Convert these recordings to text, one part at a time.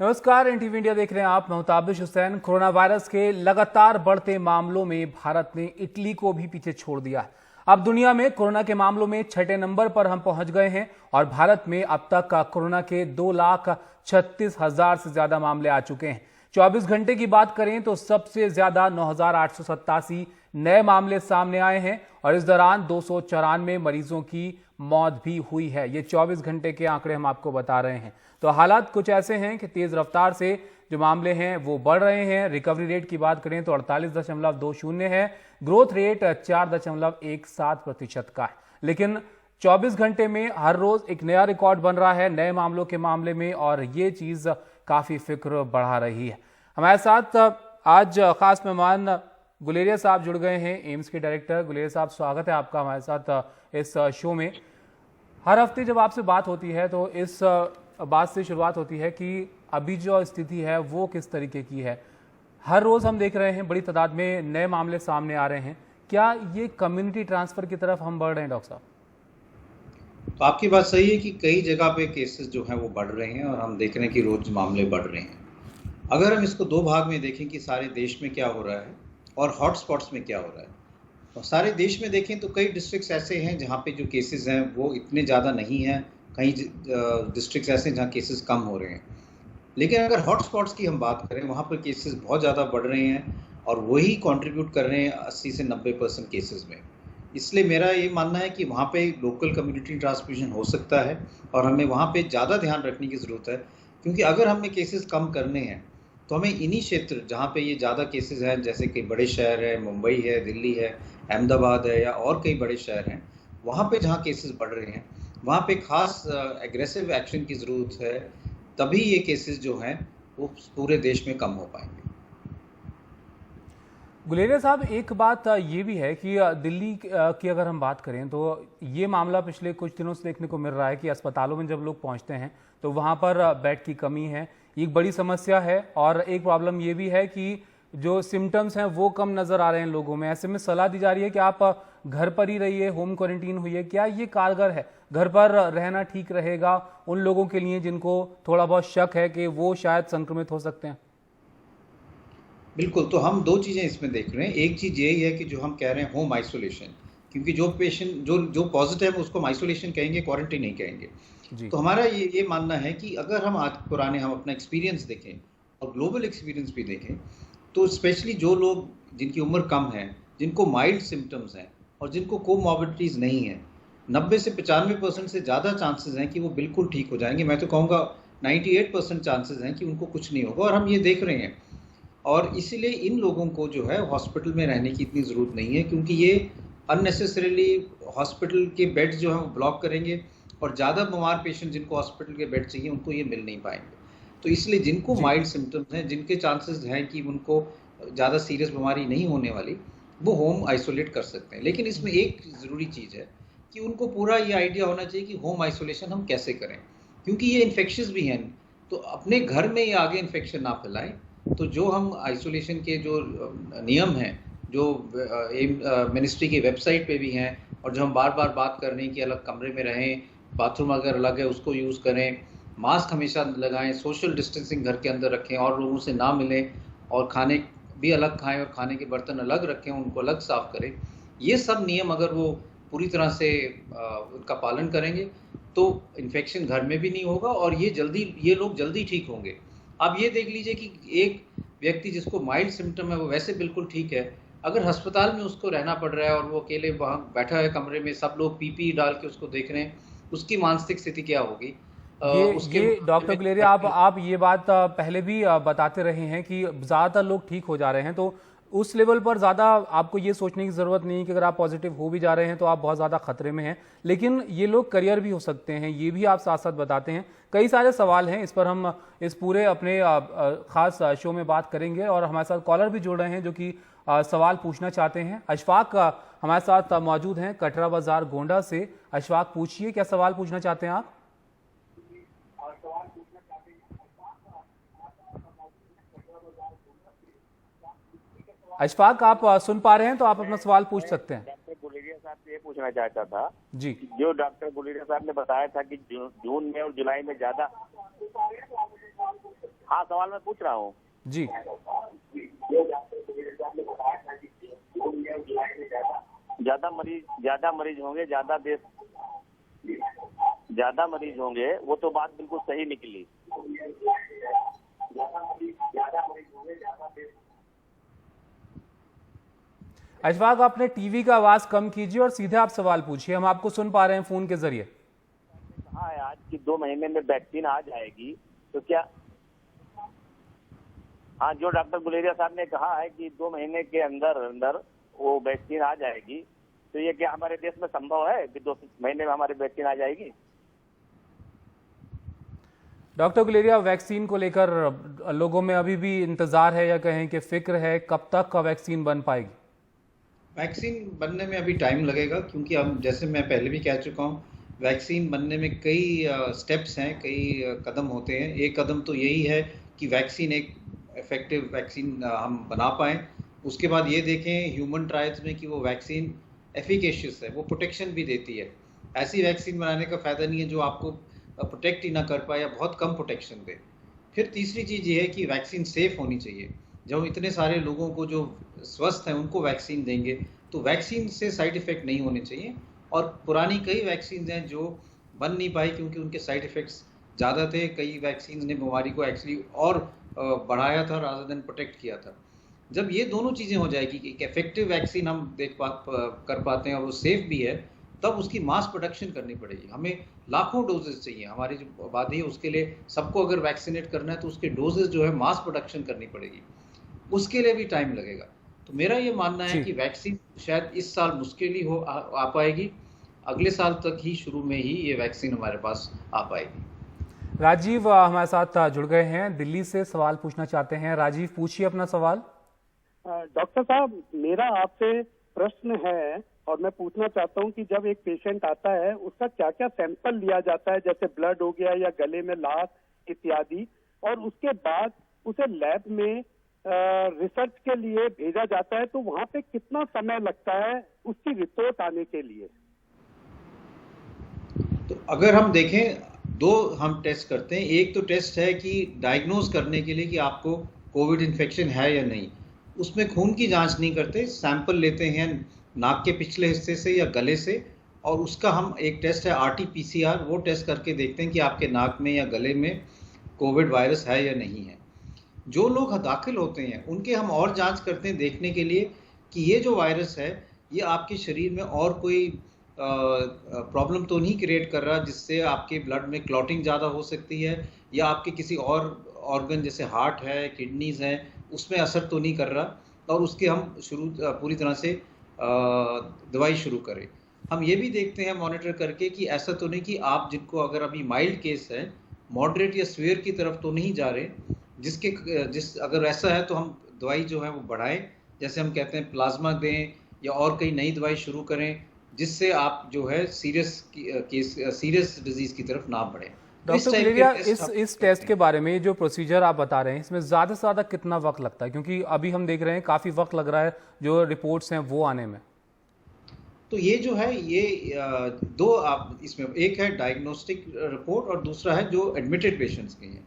नमस्कार, NTV India देख रहे हैं आप। मैं हूं ताबिश हुसैन। कोरोना वायरस के लगातार बढ़ते मामलों में भारत ने इटली को भी पीछे छोड़ दिया है। अब दुनिया में कोरोना के मामलों में 6ठे नंबर पर हम पहुंच गए हैं और भारत में अब तक कोरोना के 2,36,000 से ज्यादा मामले आ चुके हैं। 24 घंटे की बात करें तो सबसे ज्यादा 9,887 नए मामले सामने आए हैं और इस दौरान 294 मरीजों की मौत भी हुई है। ये 24 घंटे के आंकड़े हम आपको बता रहे हैं। तो हालात कुछ ऐसे हैं कि तेज रफ्तार से जो मामले हैं वो बढ़ रहे हैं। रिकवरी रेट की बात करें तो 48.20 है। ग्रोथ रेट 4.17% का है। लेकिन 24 घंटे में हर रोज एक नया रिकॉर्ड बन रहा है नए मामलों के मामले में, और ये चीज काफी फिक्र बढ़ा रही है। हमारे साथ आज खास मेहमान गुलेरिया साहब जुड़ गए हैं, एम्स के डायरेक्टर। गुलेरिया साहब, स्वागत है आपका हमारे साथ इस शो में। हर हफ्ते जब आपसे बात होती है तो इस बात से शुरुआत होती है कि अभी जो स्थिति है वो किस तरीके की है। हर रोज हम देख रहे हैं बड़ी तादाद में नए मामले सामने आ रहे हैं। क्या ये कम्युनिटी ट्रांसफर की तरफ हम बढ़ रहे हैं डॉक्टर साहब? तो आपकी बात सही है कि कई जगह पे केसेस जो हैं वो बढ़ रहे हैं और हम देख रहे हैं कि रोज मामले बढ़ रहे हैं। अगर हम इसको दो भाग में देखें कि सारे देश में क्या हो रहा है और हॉटस्पॉट्स में क्या हो रहा है, और सारे देश में देखें तो कई डिस्ट्रिक्ट्स ऐसे हैं जहाँ पे जो केसेस हैं वो इतने ज़्यादा नहीं हैं। कई डिस्ट्रिक्ट्स ऐसे हैं जहाँ केसेस कम हो रहे हैं। लेकिन अगर हॉटस्पॉट्स की हम बात करें, वहाँ पर केसेस बहुत ज़्यादा बढ़ रहे हैं और वही कंट्रीब्यूट कर रहे हैं 80 से 90% केसेस में। इसलिए मेरा ये मानना है कि वहाँ पे लोकल कम्युनिटी ट्रांसमिशन हो सकता है और हमें वहाँ पे ज़्यादा ध्यान रखने की ज़रूरत है, क्योंकि अगर हमें केसेस कम करने हैं तो हमें इन्हीं क्षेत्र जहाँ पे ये ज़्यादा केसेस हैं, जैसे कि बड़े शहर है, मुंबई है, दिल्ली है, अहमदाबाद है या और कई बड़े शहर हैं, वहाँ पे जहाँ केसेस बढ़ रहे हैं वहाँ पे खास एग्रेसिव एक्शन की ज़रूरत है। तभी ये केसेस जो हैं वो पूरे देश में कम हो पाएंगे। गुलेरिया साहब, एक बात ये भी है कि दिल्ली की अगर हम बात करें तो ये मामला पिछले कुछ दिनों से देखने को मिल रहा है कि अस्पतालों में जब लोग पहुंचते हैं तो वहां पर बेड की कमी है, एक बड़ी समस्या है। और एक प्रॉब्लम ये भी है कि जो सिम्टम्स हैं वो कम नजर आ रहे हैं लोगों में। ऐसे में सलाह दी जा रही है कि आप घर पर ही रहिए, होम क्वारंटीन हुई। क्या ये कारगर है? घर पर रहना ठीक रहेगा उन लोगों के लिए जिनको थोड़ा बहुत शक है कि वो शायद संक्रमित हो सकते हैं? बिल्कुल, तो हम दो चीज़ें इसमें देख रहे हैं। एक चीज़ यही है कि जो हम कह रहे हैं होम आइसोलेशन, क्योंकि जो पेशेंट जो पॉजिटिव है उसको हम आइसोलेशन कहेंगे, क्वारंटीन नहीं कहेंगे। जी। तो हमारा ये मानना है कि अगर हम आज पुराने हम अपना एक्सपीरियंस देखें और ग्लोबल एक्सपीरियंस भी देखें, तो स्पेशली जो लोग जिनकी उम्र कम है, जिनको माइल्ड सिम्टम्स हैं और जिनको कोमॉर्बिडिटीज़ नहीं है, 90 से 95% से ज़्यादा चांसेस हैं कि वो बिल्कुल ठीक हो जाएंगे। मैं तो कहूँगा 98% चांसेस हैं कि उनको कुछ नहीं होगा, और हम ये देख रहे हैं। और इसीलिए इन लोगों को जो है हॉस्पिटल में रहने की इतनी ज़रूरत नहीं है, क्योंकि ये अननेसेसरीली हॉस्पिटल के बेड्स जो हैं वो ब्लॉक करेंगे और ज़्यादा बीमार पेशेंट जिनको हॉस्पिटल के बेड चाहिए उनको ये मिल नहीं पाएंगे। तो इसलिए जिनको जी। माइल्ड सिम्टम्स हैं, जिनके चांसेस हैं कि उनको ज़्यादा सीरियस बीमारी नहीं होने वाली, वो होम आइसोलेट कर सकते हैं। लेकिन इसमें एक ज़रूरी चीज़ है कि उनको पूरा ये आइडिया होना चाहिए कि होम आइसोलेशन हम कैसे करें, क्योंकि ये इन्फेक्शियस भी हैं। तो अपने घर में ये आगे इन्फेक्शन ना फैलाएं। तो जो हम आइसोलेशन के जो नियम हैं, जो मिनिस्ट्री की वेबसाइट पे भी हैं और जो हम बार बार बात कर रहे हैं कि अलग कमरे में रहें, बाथरूम अगर अलग है उसको यूज़ करें, मास्क हमेशा लगाएं, सोशल डिस्टेंसिंग घर के अंदर रखें और लोगों से ना मिलें, और खाने भी अलग खाएं और खाने के बर्तन अलग रखें, उनको अलग साफ़ करें। ये सब नियम अगर वो पूरी तरह से उनका पालन करेंगे तो इन्फेक्शन घर में भी नहीं होगा और ये लोग जल्दी ठीक होंगे। आप ये देख लीजिए कि एक व्यक्ति जिसको माइल्ड सिम्टम है वो वैसे बिल्कुल ठीक है, अगर अस्पताल में उसको रहना पड़ रहा है और वो अकेले वहाँ बैठा है कमरे में, सब लोग पीपी डाल के उसको देख रहे हैं, उसकी मानसिक स्थिति क्या होगी? उसके ये मुकाबले डॉक्टर में गुलेरिया, आप ये बात पहले भी बताते रहे हैं कि ज़्यादातर लोग ठीक हो जा रहे हैं। तो उस लेवल पर ज़्यादा आपको ये सोचने की ज़रूरत नहीं है कि अगर आप पॉजिटिव हो भी जा रहे हैं तो आप बहुत ज़्यादा खतरे में हैं। लेकिन ये लोग करियर भी हो सकते हैं, ये भी आप साथ साथ बताते हैं। कई सारे सवाल हैं, इस पर हम इस पूरे अपने खास शो में बात करेंगे। और हमारे साथ कॉलर भी जुड़ रहे हैं जो कि सवाल पूछना चाहते हैं। अशफाक हमारे साथ मौजूद हैं कटरा बाजार गोंडा से। अशफाक, पूछिए, क्या सवाल पूछना चाहते हैं आप? अशफाक, आप सुन पा रहे हैं तो आप अपना सवाल पूछ सकते हैं। डॉक्टर गुलेरिया साहब से ये पूछना चाहता था जी। कि जो डॉक्टर गुलेरिया साहब ने बताया था कि जून में और जुलाई में ज्यादा हाँ, सवाल मैं पूछ रहा हूँ। जी। ज्यादा मरीज होंगे, ज्यादा मरीज होंगे, वो तो बात बिल्कुल सही निकली। अशफाक, आपने टीवी का आवाज कम कीजिए और सीधे आप सवाल पूछिए, हम आपको सुन पा रहे हैं फोन के जरिए। कहा है आज कि 2 महीने में वैक्सीन आ जाएगी, तो क्या? हाँ, जो डॉक्टर गुलेरिया साहब ने कहा है कि 2 महीने के अंदर अंदर वो वैक्सीन आ जाएगी, तो ये क्या हमारे देश में संभव है कि 2 महीने में हमारी वैक्सीन आ जाएगी? डॉक्टर गुलेरिया, वैक्सीन को लेकर लोगों में अभी भी इंतजार है या कहें कि फिक्र है, कब तक का वैक्सीन बन पाएगी? वैक्सीन बनने में अभी टाइम लगेगा, क्योंकि हम जैसे मैं पहले भी कह चुका हूँ, वैक्सीन बनने में कई स्टेप्स हैं, कई कदम होते हैं। एक कदम तो यही है कि वैक्सीन एक इफेक्टिव वैक्सीन हम बना पाएँ। उसके बाद ये देखें ह्यूमन ट्रायल्स में कि वो वैक्सीन एफिकेशियस है, वो प्रोटेक्शन भी देती है। ऐसी वैक्सीन बनाने का फ़ायदा नहीं है जो आपको प्रोटेक्ट ही ना कर पाए या बहुत कम प्रोटेक्शन दे। फिर तीसरी चीज़ ये है कि वैक्सीन सेफ़ होनी चाहिए। जब हम इतने सारे लोगों को जो स्वस्थ हैं उनको वैक्सीन देंगे, तो वैक्सीन से साइड इफ़ेक्ट नहीं होने चाहिए। और पुरानी कई वैक्सीन हैं जो बन नहीं पाई क्योंकि उनके साइड इफ़ेक्ट्स ज़्यादा थे। कई वैक्सीन ने बीमारी को एक्चुअली और बढ़ाया था रादर देन प्रोटेक्ट किया था। जब ये दोनों चीज़ें हो जाएगी कि एक इफेक्टिव वैक्सीन हम कर पाते हैं और वो सेफ भी है, तब उसकी मास प्रोडक्शन करनी पड़ेगी। हमें लाखों डोजेस चाहिए। हमारी जो आबादी है उसके लिए, सबको अगर वैक्सीनेट करना है तो उसके डोजेस जो है मास प्रोडक्शन करनी पड़ेगी। उसके लिए भी टाइम लगेगा। तो मेरा ये मानना है कि वैक्सीन शायद इस साल मुश्किल ही आ पाएगी। अगले साल तक ही शुरू में ही ये वैक्सीन हमारे पास आ पाएगी। राजीव हमारे साथ जुड़ गए हैं, दिल्ली से सवाल पूछना चाहते हैं। राजीव, पूछिए अपना सवाल। डॉक्टर साहब, मेरा आपसे प्रश्न है और मैं पूछना चाहता हूं कि जब एक पेशेंट आता है उसका क्या क्या सैंपल लिया जाता है, जैसे ब्लड हो गया या गले में लार इत्यादि, और उसके बाद उसे लैब में रिसर्च के लिए भेजा जाता है, तो वहां पे कितना समय लगता है उसकी रिपोर्ट आने के लिए? तो अगर हम देखें, दो हम टेस्ट करते हैं। एक तो टेस्ट है कि डायग्नोज करने के लिए कि आपको कोविड इन्फेक्शन है या नहीं। उसमें खून की जांच नहीं करते, सैंपल लेते हैं नाक के पिछले हिस्से से या गले से, और उसका हम एक टेस्ट है RT-PCR, वो टेस्ट करके देखते हैं कि आपके नाक में या गले में कोविड वायरस है या नहीं है। जो लोग दाखिल होते हैं उनके हम और जांच करते हैं देखने के लिए कि ये जो वायरस है ये आपके शरीर में और कोई प्रॉब्लम तो नहीं क्रिएट कर रहा जिससे आपके ब्लड में क्लॉटिंग ज़्यादा हो सकती है, या आपके किसी और ऑर्गन जैसे हार्ट है, किडनीज हैं, उसमें असर तो नहीं कर रहा, और उसके हम पूरी तरह से दवाई शुरू करें। हम ये भी देखते हैं मॉनिटर करके कि ऐसा तो नहीं कि आप जिनको अगर अभी माइल्ड केस है, मॉडरेट या सीवियर की तरफ तो नहीं जा रहे, अगर ऐसा है तो हम दवाई जो है वो बढ़ाएं, जैसे हम कहते हैं प्लाज्मा दें या और कई नई दवाई शुरू करें, जिससे आप जो है सीरियस डिजीज की तरफ ना बढ़े। डॉक्टर गुलेरिया, इस टेस्ट के बारे में जो प्रोसीजर आप बता रहे हैं, इसमें ज़्यादा से ज़्यादा कितना वक्त लगता है? क्योंकि अभी हम देख रहे हैं काफ़ी वक्त लग रहा है जो रिपोर्ट्स हैं वो आने में। तो ये जो है ये दो आप इसमें, एक है डायग्नोस्टिक रिपोर्ट और दूसरा है जो एडमिटेड पेशेंट्स के हैं।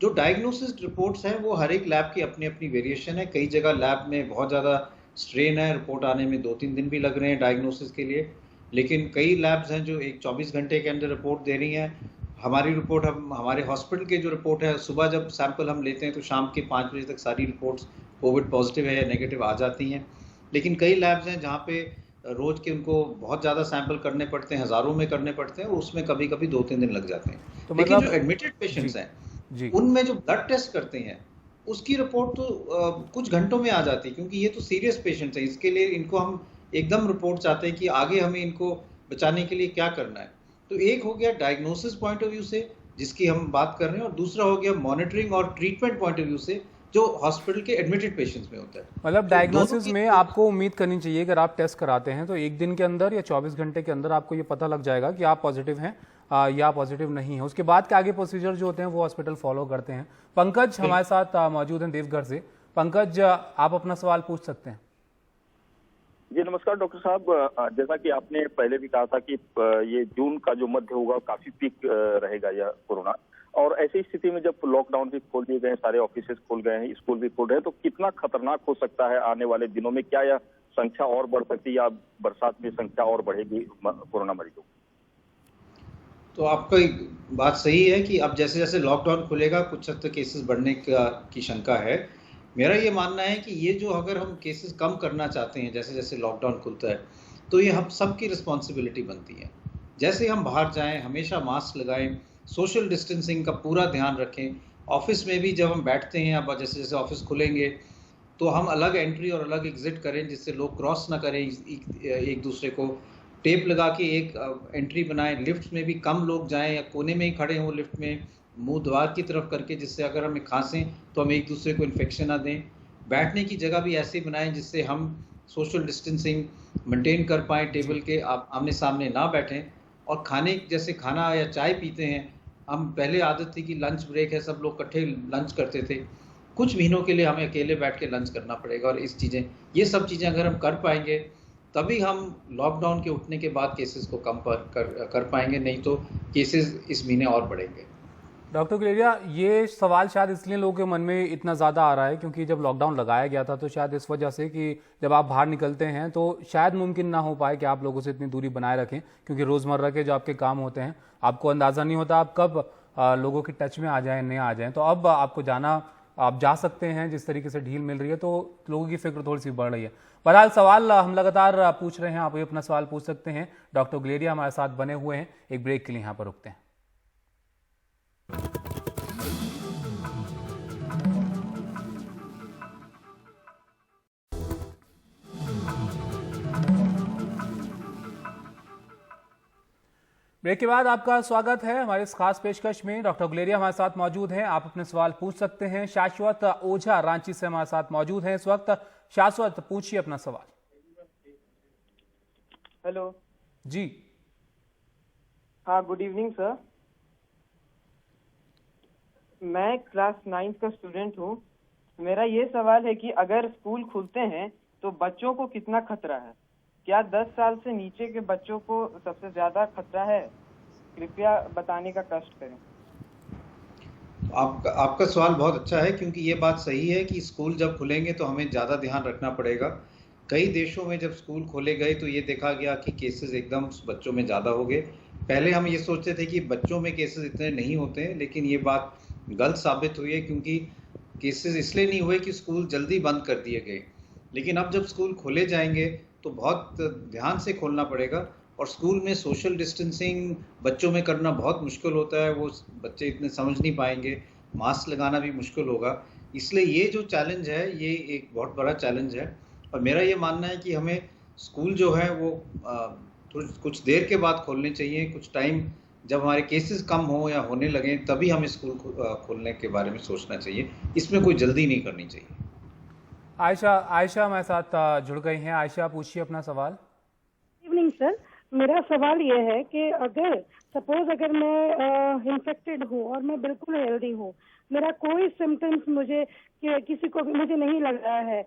जो डायग्नोसिस रिपोर्ट्स हैं वो हर एक लैब की अपनी अपनी वेरिएशन है। कई जगह लैब में बहुत ज़्यादा स्ट्रेन है, रिपोर्ट आने में 2-3 दिन भी लग रहे हैं डायग्नोसिस के लिए, लेकिन कई लैब्स हैं जो 24 घंटे के अंदर रिपोर्ट दे रही हैं। हमारी रिपोर्ट, हम हमारे हॉस्पिटल के जो रिपोर्ट है, सुबह जब सैंपल हम लेते हैं तो शाम के 5 बजे तक सारी रिपोर्ट्स कोविड पॉजिटिव है या नेगेटिव आ जाती हैं। लेकिन कई लैब्स हैं जहाँ पे रोज के उनको बहुत ज़्यादा सैंपल करने पड़ते हैं, हज़ारों में करने पड़ते हैं, और उसमें कभी कभी 2-3 दिन लग जाते हैं। तो लेकिन जो एडमिटेड पेशेंट्स हैं उनमें जो ब्लड टेस्ट करते हैं उसकी रिपोर्ट तो कुछ घंटों में आ जाती है, क्योंकि ये तो सीरियस पेशेंट्स हैं। इसके लिए इनको हम एकदम रिपोर्ट चाहते हैं कि आगे हमें इनको बचाने के लिए क्या करना है। तो एक हो गया डायग्नोसिस पॉइंट ऑफ व्यू से जिसकी हम बात कर रहे हैं, और दूसरा हो गया मॉनिटरिंग और ट्रीटमेंट पॉइंट ऑफ व्यू से जो हॉस्पिटल के एडमिटेड पेशेंट्स में होता है। मतलब डायग्नोसिस में आपको उम्मीद करनी चाहिए, अगर आप टेस्ट कराते हैं तो एक दिन के अंदर या 24 घंटे के अंदर आपको ये पता लग जाएगा कि आप पॉजिटिव हैं या पॉजिटिव नहीं है। उसके बाद के आगे प्रोसीजर जो होते हैं वो हॉस्पिटल फॉलो करते हैं। पंकज हमारे साथ मौजूद हैं देवघर से। पंकज, आप अपना सवाल पूछ सकते हैं। जी नमस्कार डॉक्टर साहब, जैसा कि आपने पहले भी कहा था कि ये जून का जो मध्य होगा काफी पीक रहेगा यह कोरोना, और ऐसी स्थिति में जब लॉकडाउन भी खोल दिए गए, सारे ऑफिस खोल गए हैं, स्कूल भी खोल रहे हैं, तो कितना खतरनाक हो सकता है आने वाले दिनों में? क्या यह संख्या और बढ़ सकती है या बरसात में संख्या और बढ़ेगी कोरोना मरीजों की? तो आपका बात सही है कि अब जैसे जैसे लॉकडाउन खुलेगा कुछ हद तक केसेस बढ़ने की शंका है। मेरा ये मानना है कि ये जो अगर हम केसेस कम करना चाहते हैं जैसे जैसे लॉकडाउन खुलता है, तो ये हम सबकी रिस्पॉन्सिबिलिटी बनती है। जैसे हम बाहर जाएं हमेशा मास्क लगाएं, सोशल डिस्टेंसिंग का पूरा ध्यान रखें। ऑफिस में भी जब हम बैठते हैं, अब जैसे जैसे ऑफिस खुलेंगे तो हम अलग एंट्री और अलग एग्जिट करें, जिससे लोग क्रॉस ना करें एक दूसरे को। टेप लगा के एक एंट्री बनाएं। लिफ्ट में भी कम लोग जाएं या कोने में ही खड़े हों लिफ्ट में, मुंह द्वार की तरफ करके, जिससे अगर हमें खांसें तो हम एक दूसरे को इन्फेक्शन ना दें। बैठने की जगह भी ऐसे बनाएं जिससे हम सोशल डिस्टेंसिंग मेंटेन कर पाएँ, टेबल के आमने सामने ना बैठें। और खाने जैसे खाना या चाय पीते हैं, हम पहले आदत थी कि लंच ब्रेक है सब लोग इकट्ठे लंच करते थे, कुछ महीनों के लिए हमें अकेले बैठ के लंच करना पड़ेगा। और ये सब चीज़ें अगर हम कर पाएंगे तभी हम लॉकडाउन के उठने के बाद केसेस को कम कर पाएंगे, नहीं तो केसेस इस महीने और बढ़ेंगे। डॉक्टर गुलेरिया, ये सवाल शायद इसलिए लोगों के मन में इतना ज़्यादा आ रहा है क्योंकि जब लॉकडाउन लगाया गया था तो शायद इस वजह से कि जब आप बाहर निकलते हैं तो शायद मुमकिन ना हो पाए कि आप लोगों से इतनी दूरी बनाए रखें, क्योंकि रोज़मर्रा के जो आपके काम होते हैं आपको अंदाज़ा नहीं होता आप कब लोगों के टच में आ जाएं नहीं आ जाएं। तो अब आपको आप जा सकते हैं, जिस तरीके से ढील मिल रही है तो लोगों की फिक्र थोड़ी सी बढ़ रही है। बहरहाल सवाल हम लगातार पूछ रहे हैं, आप भी अपना सवाल पूछ सकते हैं। डॉक्टर गुलेरिया हमारे साथ बने हुए हैं, एक ब्रेक के लिए यहाँ पर रुकते हैं। ब्रेक के बाद आपका स्वागत है हमारे इस खास पेशकश में। डॉक्टर गुलेरिया हमारे साथ मौजूद हैं, आप अपने सवाल पूछ सकते हैं। शाश्वत ओझा रांची से हमारे साथ मौजूद हैं इस वक्त। शाश्वत, पूछिए अपना सवाल। हेलो जी। हाँ, गुड इवनिंग सर। मैं क्लास 9 का स्टूडेंट हूँ। मेरा ये सवाल है कि अगर स्कूल खुलते हैं तो बच्चों को कितना खतरा है? क्या 10 साल से नीचे के बच्चों को सबसे ज्यादा खतरा है? कृपया बताने का कष्ट करें। आपका सवाल बहुत अच्छा है, क्योंकि ये बात सही है कि स्कूल जब खुलेंगे तो हमें ज़्यादा ध्यान रखना पड़ेगा। कई देशों में जब स्कूल खोले गए तो ये देखा गया कि केसेस एकदम बच्चों में ज़्यादा हो गए। पहले हम ये सोचते थे कि बच्चों में केसेस इतने नहीं होते हैं, लेकिन ये बात गलत साबित हुई है, क्योंकि केसेस इसलिए नहीं हुए कि स्कूल जल्दी बंद कर दिए गए। लेकिन अब जब स्कूल खोले जाएंगे तो बहुत ध्यान से खोलना पड़ेगा। और स्कूल में सोशल डिस्टेंसिंग बच्चों में करना बहुत मुश्किल होता है, वो बच्चे इतने समझ नहीं पाएंगे, मास्क लगाना भी मुश्किल होगा। इसलिए ये जो चैलेंज है ये एक बहुत बड़ा चैलेंज है। और मेरा ये मानना है कि हमें स्कूल जो है वो कुछ देर के बाद खोलने चाहिए, कुछ टाइम जब हमारे केसेस कम हो या होने लगे तभी हमें स्कूल खोलने के बारे में सोचना चाहिए। इसमें कोई जल्दी नहीं करनी चाहिए। आयशा हमारे साथ जुड़ गई हैं। आयशा, पूछिए अपना सवाल। इवनिंग सर, मेरा सवाल ये है कि अगर सपोज अगर मैं इन्फेक्टेड हूँ और मैं बिल्कुल हेल्दी हूँ, मेरा कोई सिम्टम्स मुझे किसी को भी मुझे नहीं लग रहा है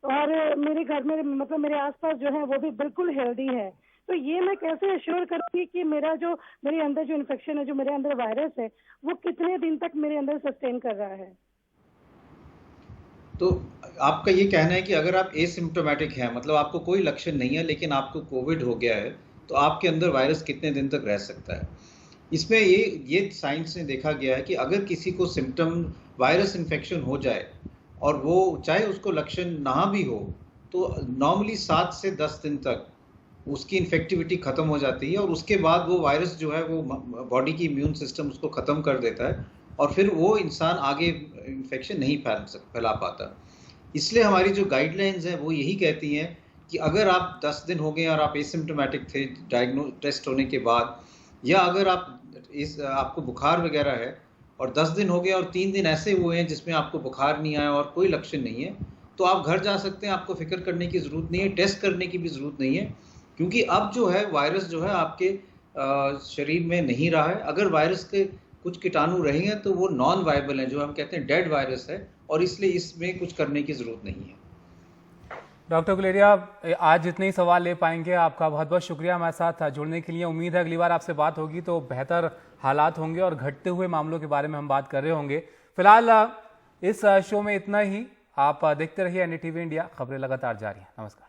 और मेरे घर में मतलब मेरे आसपास जो है वो भी बिल्कुल हेल्दी है, तो ये मैं कैसे एश्योर करूँगी कि मेरे अंदर जो इन्फेक्शन है, जो मेरे अंदर वायरस है, वो कितने दिन तक मेरे अंदर सस्टेन कर रहा है? तो आपका ये कहना है कि अगर आप एसिम्प्टोमेटिक हैं, मतलब आपको कोई लक्षण नहीं है लेकिन आपको कोविड हो गया है, तो आपके अंदर वायरस कितने दिन तक रह सकता है? इसमें ये साइंस ने देखा गया है कि अगर किसी को सिम्टम वायरस इन्फेक्शन हो जाए और वो चाहे उसको लक्षण ना भी हो, तो नॉर्मली 7 से 10 दिन तक उसकी इन्फेक्टिविटी खत्म हो जाती है और उसके बाद वो वायरस जो है वो बॉडी की इम्यून सिस्टम उसको खत्म कर देता है और फिर वो इंसान आगे इन्फेक्शन नहीं फैला पाता। इसलिए हमारी जो गाइडलाइंस हैं वो यही कहती हैं कि अगर आप 10 दिन हो गए और आप एसिम्प्टोमेटिक थे टेस्ट होने के बाद, या अगर आपको बुखार वगैरह है और 10 दिन हो गए और 3 दिन ऐसे हुए हैं जिसमें आपको बुखार नहीं आया और कोई लक्षण नहीं है, तो आप घर जा सकते हैं। आपको फिक्र करने की ज़रूरत नहीं है, टेस्ट करने की भी ज़रूरत नहीं है, क्योंकि अब जो है वायरस जो है आपके शरीर में नहीं रहा है। अगर वायरस के कुछ कीटाणु रहेंगे तो वो नॉन वायबल है, जो हम कहते हैं डेड वायरस है, और इसलिए इसमें कुछ करने की ज़रूरत नहीं है। डॉक्टर गुलेरिया, आज जितने ही सवाल ले पाएंगे, आपका बहुत बहुत शुक्रिया हमारे साथ जुड़ने के लिए। उम्मीद है अगली बार आपसे बात होगी तो बेहतर हालात होंगे और घटते हुए मामलों के बारे में हम बात कर रहे होंगे। फिलहाल इस शो में इतना ही। आप देखते रहिए NDTV इंडिया, खबरें लगातार जारी हैं। नमस्कार।